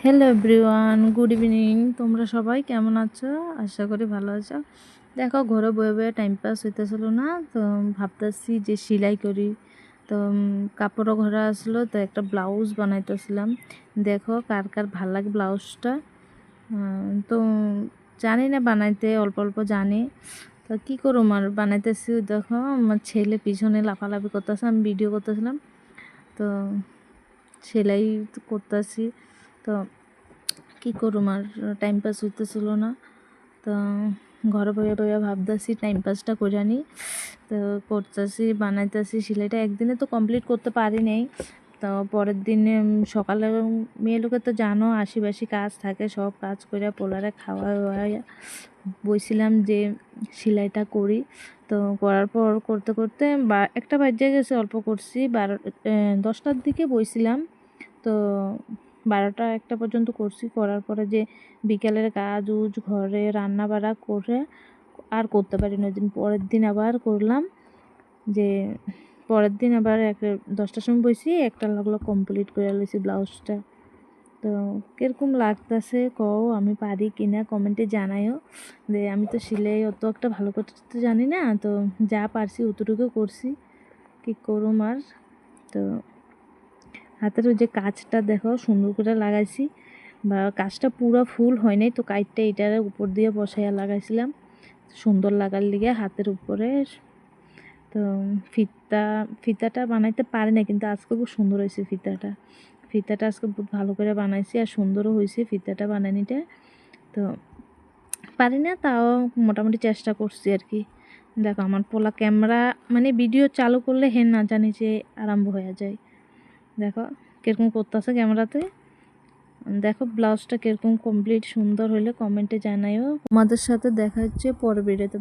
Hello everyone, good evening. তোমরা সবাই কেমন আছো? আশা করি ভালো আছো। দেখো, ঘরে বয়ে বয়ে টাইম পাস হইতেছিল না, তো ভাবতেছি যে সেলাই করি। তো কাপড়ও ঘরে আসলো, তো একটা ব্লাউজ বানাইতেছিলাম। দেখো কার কার ভাল লাগে ব্লাউজটা। তো জানি না বানাইতে, অল্প অল্প জানি। তো কী করুম আর বানাইতেছি। দেখো আমার ছেলে পিছনে লাফালাফি করতেছে, আমি ভিডিও করতেছিলাম, তো সেলাই করতেছি। তো কী করুম আর টাইম পাস হইতেছিল না, তো ঘরে বইয়া বইয়া ভাবতেছি টাইম পাসটা করে আনি। তো করতেছি, বানাইতেছি। সেলাইটা একদিনে তো কমপ্লিট করতে পারি নাই। তো পরের দিনে সকালে মেয়ে লোকের তো জানো আশিবাসি কাজ থাকে, সব কাজ করে পোলারে খাওয়া বইছিলাম যে সেলাইটা করি। তো করার পর করতে করতে একটা বাজে গেছে, অল্প করছি। 10টার দিকে বইছিলাম, তো 12টা-1টা পর্যন্ত করছি। করার পরে যে বিকেলের কাজ উজ ঘরে রান্না বাড়া করে আর করতে পারি না। পরের দিন আবার করলাম, যে পরের দিন আবার 10টার সময় বসি, একটা লাগলো কমপ্লিট করে লইছি ব্লাউজটা। তো কীরকম লাগতেছে কও, আমি পারি কিনা কমেন্টে জানাইও। যে আমি তো সেলাই অত একটা ভালো করতে জানি না, তো যা পারছি অতটুকু করছি, কী করুম আর। তো হাতের ওই যে কাজটা দেখো সুন্দর করে লাগাইছি, বা কাজটা পুরো ফুল হয় নাই, তো কাইটটা এটার উপর দিয়ে বসাইয়া লাগাইছিলাম সুন্দর লাগার লিগে হাতের উপরে। তো ফিতাটা বানাইতে পারি না, কিন্তু আজকে খুব সুন্দর হয়েছে ফিতাটা আজকে বহুত ভালো করে বানাইছি, আর সুন্দরও হয়েছে ফিতাটা বানানিটা। তো পারি না, তাও মোটামুটি চেষ্টা করছি আর কি। দেখো আমার পোলা ক্যামেরা মানে ভিডিও চালু করলে না জানি যে আরম্ভ হয়ে যায়। দেখো কীরকম করতেছে ক্যামেরাতে। দেখো ব্লাউজটা কীরকম কমপ্লিট সুন্দর হইলে কমেন্টে জানাইও। তোমাদের সাথে দেখা হচ্ছে পরের ভিডিওতে।